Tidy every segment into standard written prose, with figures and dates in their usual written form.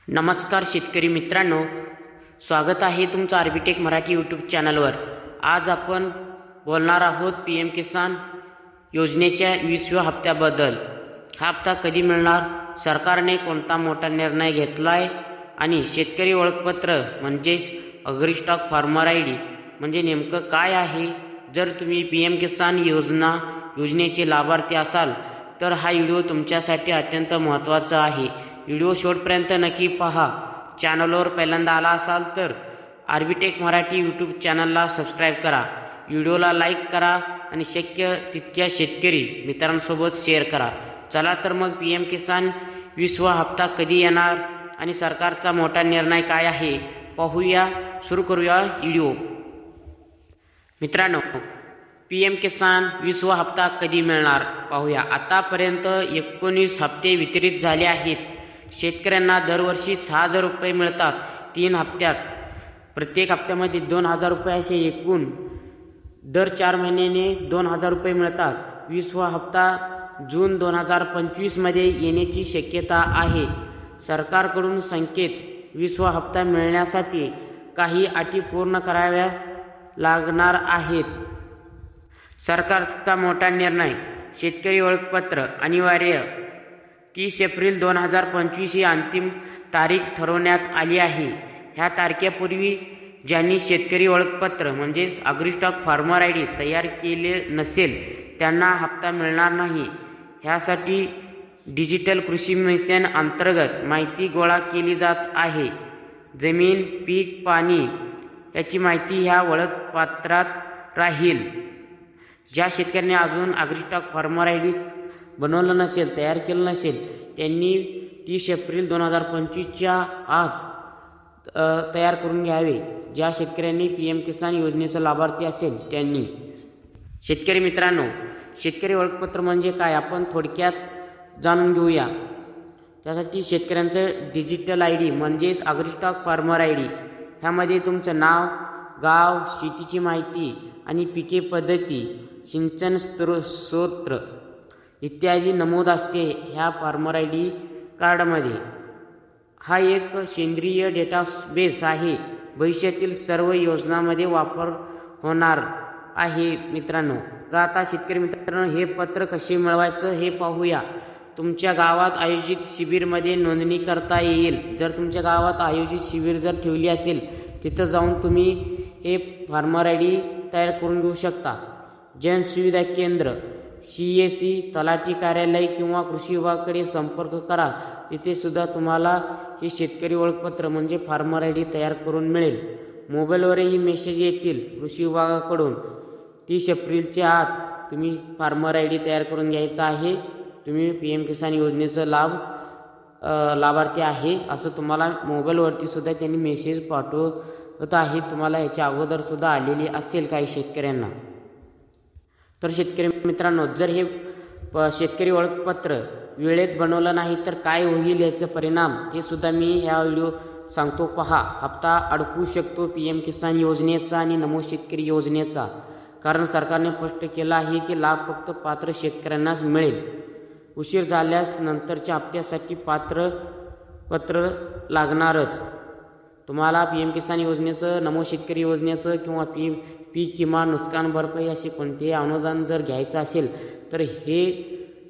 नमस्कार शेतकरी मित्रांनो, स्वागत आहे तुमचं आर्बिटेक मराठी यूट्यूब चॅनलवर। आज आपण बोलणार आहोत पीएम किसान योजनेच्या 20व्या हप्त्याबद्दल। हा हप्ता कधी मिळणार, सरकारने कोणता मोठा निर्णय घेतलाय आणि शेतकरी ओळखपत्र म्हणजेच अग्री स्टॉक फार्मर आयडी म्हणजे नेमकं काय आहे। जर तुम्ही पीएम किसान योजनेचे लाभार्थी असाल तर हा व्हिडिओ तुमच्यासाठी अत्यंत महत्त्वाचा आहे। व्हिडिओ शेवटपर्यंत नक्की पहा। चॅनलवर पहिल्यांदा आला असाल तर आर्बिटेक मराठी यूट्यूब चॅनलला सबस्क्राईब करा, व्हिडिओला लाईक करा आणि शक्य तितक्या शेतकरी मित्रांसोबत शेअर करा। चला तर मग पीएम किसान 20वा हप्ता कधी येणार आणि सरकारचा मोठा निर्णय काय आहे पाहूया। सुरू करूया व्हिडिओ। मित्रांनो, पीएम किसान 20वा हप्ता कधी मिळणार पाहूया। आतापर्यंत 19 हप्ते वितरित झाले आहेत। शेतकऱ्यांना दरवर्षी 6000 रुपये मिळतात 3 हप्त्यात। प्रत्येक हप्त्यामध्ये 2000 रुपये असे एकूण दर 4 महिन्याने 2000 रुपये मिळतात। 20वा हप्ता जून 2025 मध्ये येण्याची शक्यता आहे। सरकारकडून संकेत 20वा हप्ता मिळण्यासाठी काही अटी पूर्ण कराव्या लागणार आहेत। सरकारचा मोठा निर्णय, शेतकरी ओळखपत्र अनिवार्य। 30 एप्रिल 2025 ही अंतिम तारीख ठरवण्यात आली आहे। ह्या तारखेपूर्वी ज्यांनी शेतकरी ओळखपत्र म्हणजेच अग्री स्टॉक फार्मर आयडी तयार केले नसेल त्यांना हप्ता मिळणार नाही। ह्यासाठी डिजिटल कृषी मिशन अंतर्गत माहिती गोळा केली जात आहे। जमीन, पीक, पाणी याची माहिती ह्या ओळखपत्रात राहील। ज्या शेतकऱ्यांनी अजून अग्री स्टॉक फार्मर आयडी बनवलं नसेल, तयार केलं नसेल, त्यांनी 30 एप्रिल 2025च्या आत तयार करून घ्यावे। ज्या शेतकऱ्यांनी पीएम किसान योजनेचा लाभार्थी असेल त्यांनी। शेतकरी मित्रांनो, शेतकरी ओळखपत्र म्हणजे काय आपण थोडक्यात जाणून घेऊया। त्यासाठी शेतकऱ्यांचं डिजिटल आयडी म्हणजेच अग्री स्टॉक फार्मर आयडी, ह्यामध्ये तुमचं नाव, गाव, शेतीची माहिती आणि पिके पद्धती, सिंचन स्रोत इत्यादी नमूद असते ह्या फार्मर आयडी कार्डमध्ये। हा एक सेंद्रिय डेटाबेस आहे। भविष्यातील सर्व योजनांमध्ये वापर होणार आहे मित्रांनो। तर आता शेतकरी मित्रांनो, हे पत्र कसे मिळवायचं हे पाहूया। तुमच्या गावात आयोजित शिबिरमध्ये नोंदणी करता येईल। जर तुमच्या गावात आयोजित शिबिर जर ठेवली असेल तिथं जाऊन तुम्ही हे फार्मर आयडी तयार करून घेऊ शकता। जनसुविधा केंद्र, CSC, तलाठी कार्यालय किंवा कृषी विभागाकडे संपर्क करा। तिथे सुद्धा तुम्हाला हे शेतकरी ओळखपत्र म्हणजे फार्मर आयडी तयार करून मिळेल। मोबाईलवरही मेसेज येतील कृषी विभागाकडून। 30 एप्रिलच्या आत तुम्ही फार्मर आयडी तयार करून घ्यायचा आहे। तुम्ही पीएम किसान योजनेचा लाभार्थी आहे असं तुम्हाला मोबाईलवरती सुद्धा त्यांनी मेसेज पाठवत आहे। तुम्हाला याच्या अगोदर सुद्धा आलेली असेल काही शेतकऱ्यांना। तर शेतकरी मित्रांनो, जर हे शेतकरी ओळखपत्र वेळेत बनवलं नाही तर काय होईल याचा परिणाम ते सुद्धा मी ह्या व्हिडिओ सांगतो पहा। हप्ता अडकू शकतो पीएम किसान योजनेचा आणि नमो शेतकरी योजनेचा, कारण सरकारने स्पष्ट केलं आहे की लाभ फक्त पात्र शेतकऱ्यांनाच मिळेल। उशीर झाल्यास नंतरच्या हप्त्यासाठी पत्र लागणारच। तुम्हाला पीएम किसान योजनेचं, नमो शेतकरी योजनेचं किंवा पीक किमान नुकसान भरपाई असे कोणतेही अनुदान जर घ्यायचं असेल तर हे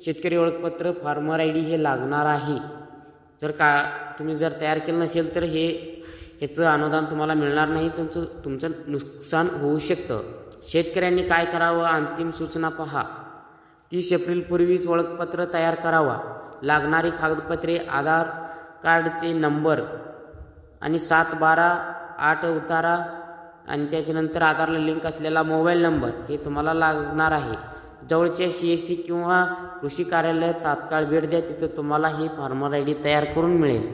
शेतकरी ओळखपत्र फार्मर आयडी हे लागणार आहे। जर तुम्ही जर तयार केलं नसेल तर ह्याचं अनुदान तुम्हाला मिळणार नाही, तुमचं नुकसान होऊ शकतं। शेतकऱ्यांनी काय करावं, अंतिम सूचना पहा। 30 एप्रिलपूर्वीच ओळखपत्र तयार करावा। लागणारी कागदपत्रे आधार कार्डचे नंबर आणि 7/12/8 उतारा आणि त्याच्यानंतर आधारला लिंक असलेला मोबाईल नंबर हे तुम्हाला लागणार आहे। जवळच्या CSC किंवा कृषी कार्यालयात तात्काळ भेट द्या, तिथं तुम्हाला ही फार्मर आयडी तयार करून मिळेल।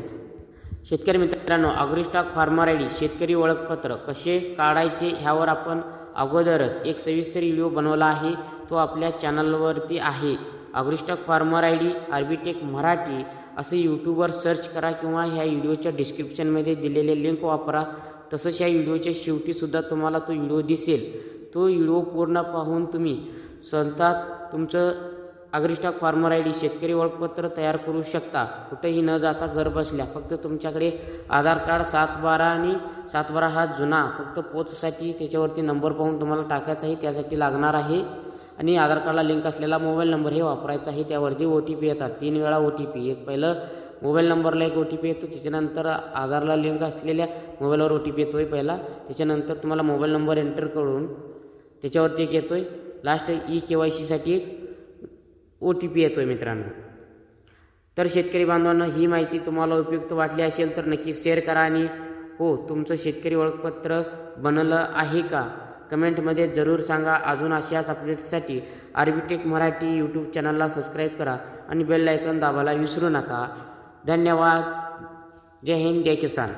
शेतकरी मित्रांनो, अग्री स्टॉक फार्मर आयडी शेतकरी ओळखपत्र कसे काढायचे ह्यावर आपण अगोदरच एक सविस्तर व्हिडिओ बनवला आहे, तो आपल्या चॅनलवरती आहे। अग्री स्टॉक फार्मर आयडी आर्बिटेक मराठी असे यूट्यूबवर सर्च करा किंवा ह्या व्हिडिओच्या डिस्क्रिप्शनमध्ये दिलेले लिंक वापरा। तसंच ह्या व्हिडिओच्या शेवटी सुद्धा तुम्हाला तो व्हिडिओ दिसेल। तो व्हिडिओ पूर्ण पाहून तुम्ही स्वतःच तुमचं ॲग्रीस्टॉक फार्मर ID शेतकरी ओळखपत्र तयार करू शकता कुठेही न जाता घर बसल्या. फक्त तुमच्याकडे आधार कार्ड 7/12 आणि 7/12 हा जुना फक्त पोचसाठी त्याच्यावरती नंबर पाहून तुम्हाला टाकायचा आहे, त्यासाठी लागणार आहे. आणि आधार कार्डला लिंक असलेला मोबाईल नंबर हे वापरायचा आहे. त्यावरती OTP येतात 3 वेळा OTP. एक पहिलं मोबाईल नंबरला एक OTP येतो, त्याच्यानंतर आधारला लिंक असलेल्या मोबाईलवर OTP येतोय पहिला, त्याच्यानंतर तुम्हाला मोबाईल नंबर एंटर करून त्याच्यावरती एक येतोय लास्ट eKYCसाठी एक OTP येतोय मित्रांनो. तर शेतकरी बांधवांना ही माहिती तुम्हाला उपयुक्त वाटली असेल तर नक्की शेअर करा. आणि हो, तुमचं शेतकरी ओळखपत्र बनलं आहे का कमेंटमध्ये जरूर सांगा. अजून अशाच अपडेट्ससाठी आर्बिटेक मराठी यूट्यूब चॅनलला सबस्क्राईब करा आणि बेल आयकॉन दाबायला विसरू नका. धन्यवाद. जय हिंद, जय किसान.